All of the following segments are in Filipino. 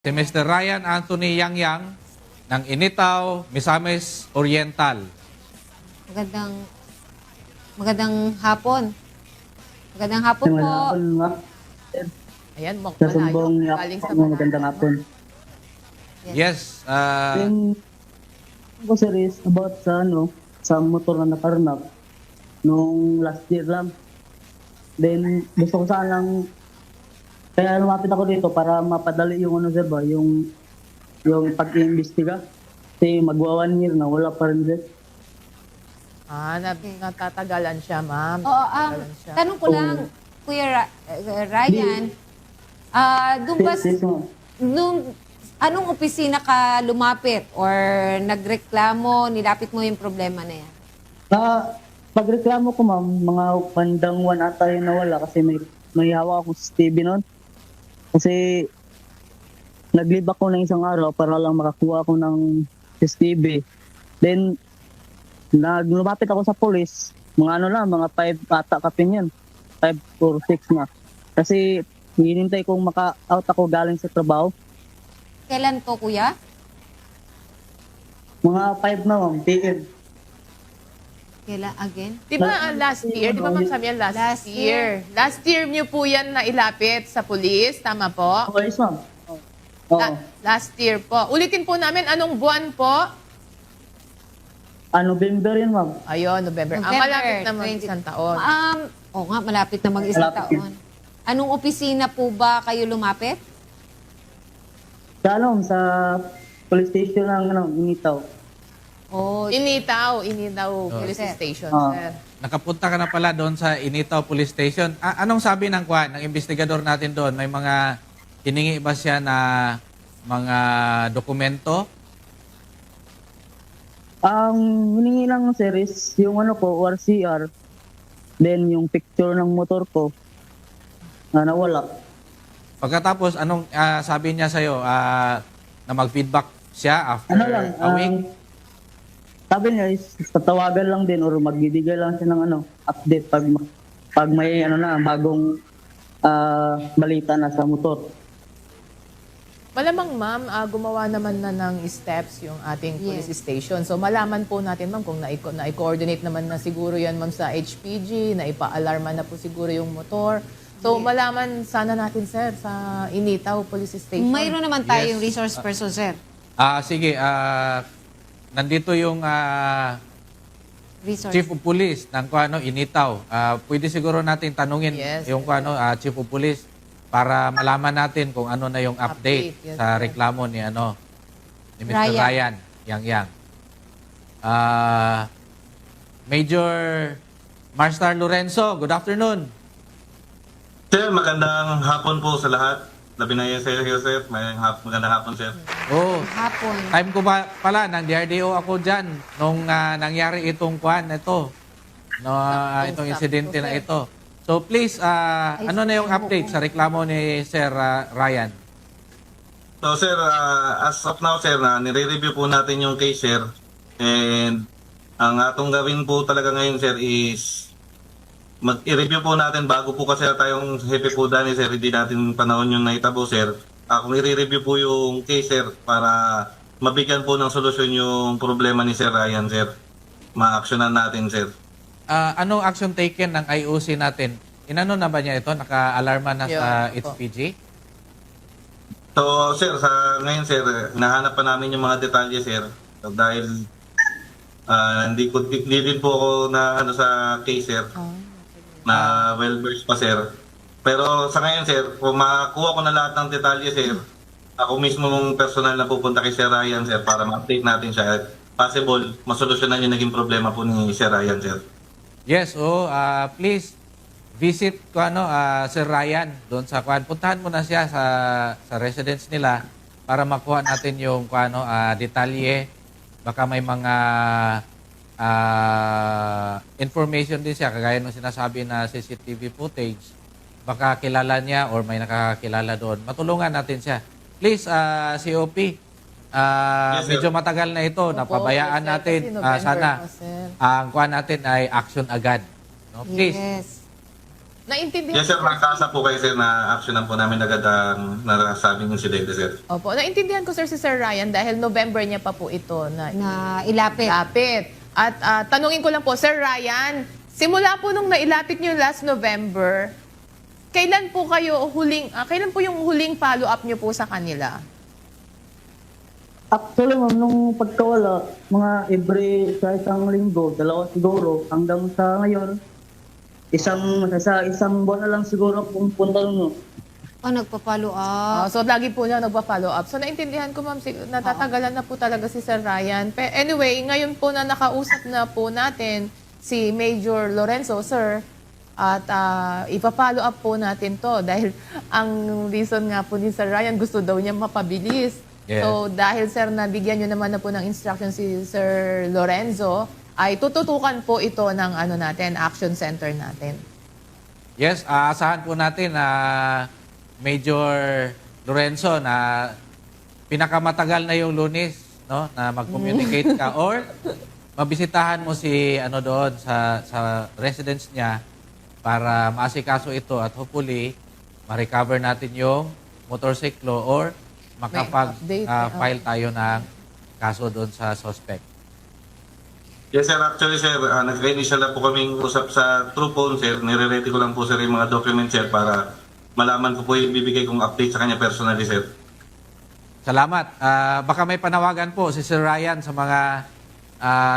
Si Mr. Ryan Anthony Yangyang ng Initaw, Misamis Oriental. Magandang hapon. Magandang hapon po. Magandang hapon, ma'am. Ayan, Sa malayo. sumbong niya Galing sa po, magandang hapon. Yes. Then, ako serious about sa motor na nakarnap nung last year lang. Then, gusto ko sanang, kaya lumapit ako dito para mapadali yung sir ba, yung pag-iimbestiga. Kasi magwa 1 year na wala pa rin sir. Natatagalan siya, ma'am. Oo, Natatagalan siya. tanong ko lang, Kuya Ryan, doon ba, Yes, ma'am. anong opisina ka lumapit or nagreklamo, nilapit mo yung problema na yan? Pagreklamo ko ma'am, mga bandang 1 ata yung nawala kasi may hawak ako sa TV noon. Kasi nag-leave ako ng isang araw para lang makakuha ako ng STB. Then, lumapit ako sa police, mga 5 ata kapin yan. 5 or 6 na. Kasi hinintay kong maka-out ako galing sa trabaho. Kailan to, Kuya? Mga 5 na ma'am, PM. Kailan again? Di ba last year? Di ba, ma'am, sabi yan last year? Last year niyo po yan na ilapit sa police, tama po? Okay, ma'am. Oo. Last year po. Ulitin po namin, anong buwan po? November yan ma'am. Ayun, November. Ang November, malapit na mag 20. isang taon. Oo nga, malapit na mag-isang Malapit. taon. Anong opisina po ba kayo lumapit? Sa police station ng Initaw. Oh, Initaw police sir. station, Ah. sir. Nakapunta ka na pala doon sa Initaw Police Station. Anong sabi ng ng investigador natin doon? May mga hiningi ba siya na mga dokumento? Ang hiningi lang sir is yung ko, ORCR, then yung picture ng motor ko na nawala. Pagkatapos, anong sabi niya sa'yo na mag-feedback siya after a week? Sabi niya is tatawagan lang din or magbibigay lang siya ng update pag may bagong balita na sa motor. Malamang, ma'am, gumawa naman na ng steps yung ating police station. So, malaman po natin, ma'am, kung na-coordinate naman na siguro yan, ma'am, sa HPG, na ipa-alarma na po siguro yung motor. So, malaman sana natin, sir, sa Initaw Police Station. mayroon naman tayong Yes. resource person, sir. Sige, nandito yung Resource. Chief of Police ng Initaw. Pwede siguro natin tanungin Yes, yung Chief of Police para malaman natin kung ano na yung update, Yes, sa sir. reklamo ni Mr. Ryan Yangyang. Major Marstar Lorenzo, good afternoon. Sir, magandang hapon po sa lahat. Labi na yan, Sir Joseph. Magandang hapon, Sir. Oh, Hapon. time ko ba pala ng DRDO ako dyan nung nangyari itong itong insidente na ito. So please, ano na yung update sa reklamo ni Sir Ryan? So, Sir, as of now, Sir, nire-review po natin yung case, Sir. And ang atong gawin po talaga ngayon, Sir, is i-review po natin bago po kasi tayong hepe po dani, Sir. Hindi natin panahon yung naitabo, Sir. Kung i-review po yung case, Sir, para mabigyan po ng solusyon yung problema ni Sir Ryan, Sir. Ma-actionan natin, Sir. Anong action taken ng IOC natin? Inano na ba niya ito? Naka-alarma na sa Yeah, HPG? So, Sir, ngayon, Sir, nahanap pa namin yung mga detalye, Sir. So, dahil hindi din po ako na sa case, Sir. Na well-versed pa, Sir. Pero sa ngayon, Sir, kung makakuha ko na lahat ng detalye, Sir, ako mismo mong personal na pupunta kay Sir Ryan, Sir, para ma-update natin siya. At possible, masolusyonan yung naging problema po ni Sir Ryan, Sir. Yes, please visit Sir Ryan doon sa puntahan mo na siya sa residence nila para makuha natin yung detalye. Baka may mga information din siya kagaya ng sinasabi na CCTV footage. Baka kilala niya or may nakakakilala doon. Matulungan natin siya. Please, COP, Yes, sir. medyo matagal na ito. Napabayaan sir, natin. kasi November Sana pa, sir. ang kuha natin ay action agad. No? Please. Yes. Naintindihan Yes sir, nakakaasa po kayo sir na actionan po namin agad ang nasabing insidente sir. Opo, naintindihan ko sir si Sir Ryan dahil November niya pa po ito na ilapit. ilapit. At tanungin ko lang po, Sir Ryan, simula po nung nailapit niyo last November, kailan po yung huling follow-up niyo po sa kanila? Actually, ma'am, nung pagkawala, mga every sa isang linggo, dalawa siguro, hanggang sa ngayon, isang buwan na lang siguro kung punta nun. Nagpa-follow up. So lagi po niya nagpa-follow up. So naintindihan ko ma'am, natatagalan na po talaga si Sir Ryan. Anyway, ngayon po na nakausap na po natin si Major Lorenzo, sir, at ipa-follow up po natin to dahil ang reason nga po ni Sir Ryan, gusto daw niya mapabilis. Yes. So dahil sir, nabigyan niyo naman na po ng instruction si Sir Lorenzo, ay tututukan po ito ng action center natin. Yes, aasahan po natin na Major Lorenzo na pinakamatagal na yung Lunes, no, na mag-communicate ka or mabisitahan mo si doon sa residence niya para maasikaso ito at hopefully ma-recover natin yung motorsiklo or update, makapag-file tayo ng kaso doon sa suspect. Yes sir, actually sir, nag-initial na po kaming usap sa True Phone sir. Nire-ready ko lang po sir yung mga documents sir para malaman ko po yung bibigay kong update sa kanya personally sir. Salamat. Baka may panawagan po si Sir Ryan sa mga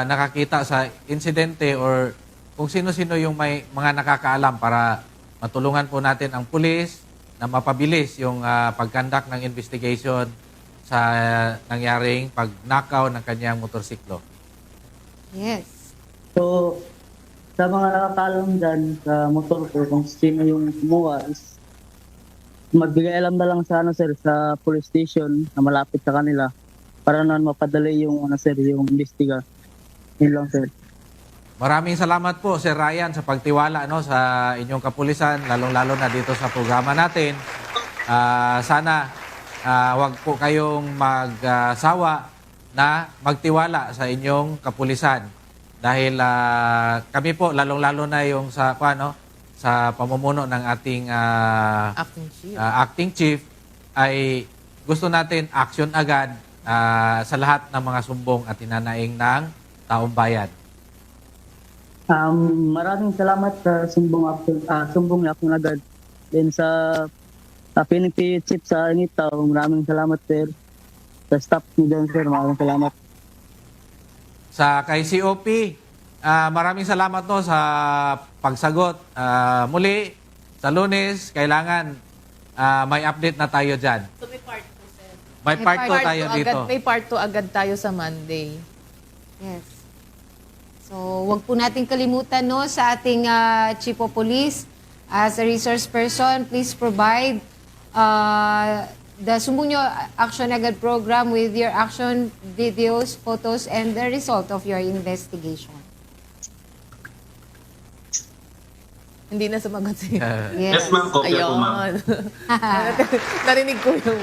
nakakita sa insidente or kung sino-sino yung may mga nakakaalam para matulungan po natin ang pulis na mapabilis yung pagkandak ng investigation sa nangyaring pagnakaw ng kanyang motorsiklo. Yes. So, sa mga nakakalam dyan sa motor ko, kung sino yung kumuha, is magbigay alam na lang sa sir, sa police station na malapit sa kanila para naman mapadali yung sir, yung investiga. Yun lang sir. Maraming salamat po Sir Ryan sa pagtiwala sa inyong kapulisan, lalong-lalo na dito sa programa natin. Sana wag po kayong magsawa na magtiwala sa inyong kapulisan dahil kami po lalong-lalo na yung sa sa pamumuno ng ating acting chief ay gusto natin action agad sa lahat ng mga sumbong at hinanaing ng taong bayan. Maraming salamat sa sumbong niya akong agad. Then sa PNP chief sa Anita, maraming salamat sir. Sa staff ni John sir, maraming salamat. Sa kay COP, maraming salamat sa pagsagot. Muli, sa Lunes, kailangan may update na tayo dyan. So may part 2, sir. May part 2 tayo dito. May part 2 agad tayo sa Monday. Yes. So, wag po natin kalimutan sa ating Chief of Police as a resource person, please provide the Sumbong Nyo Action Agad program with your action videos, photos, and the result of your investigation. Hindi na sumagot siya. Yes ma'am, kopya po ma'am. Ayun. Narinig ko yung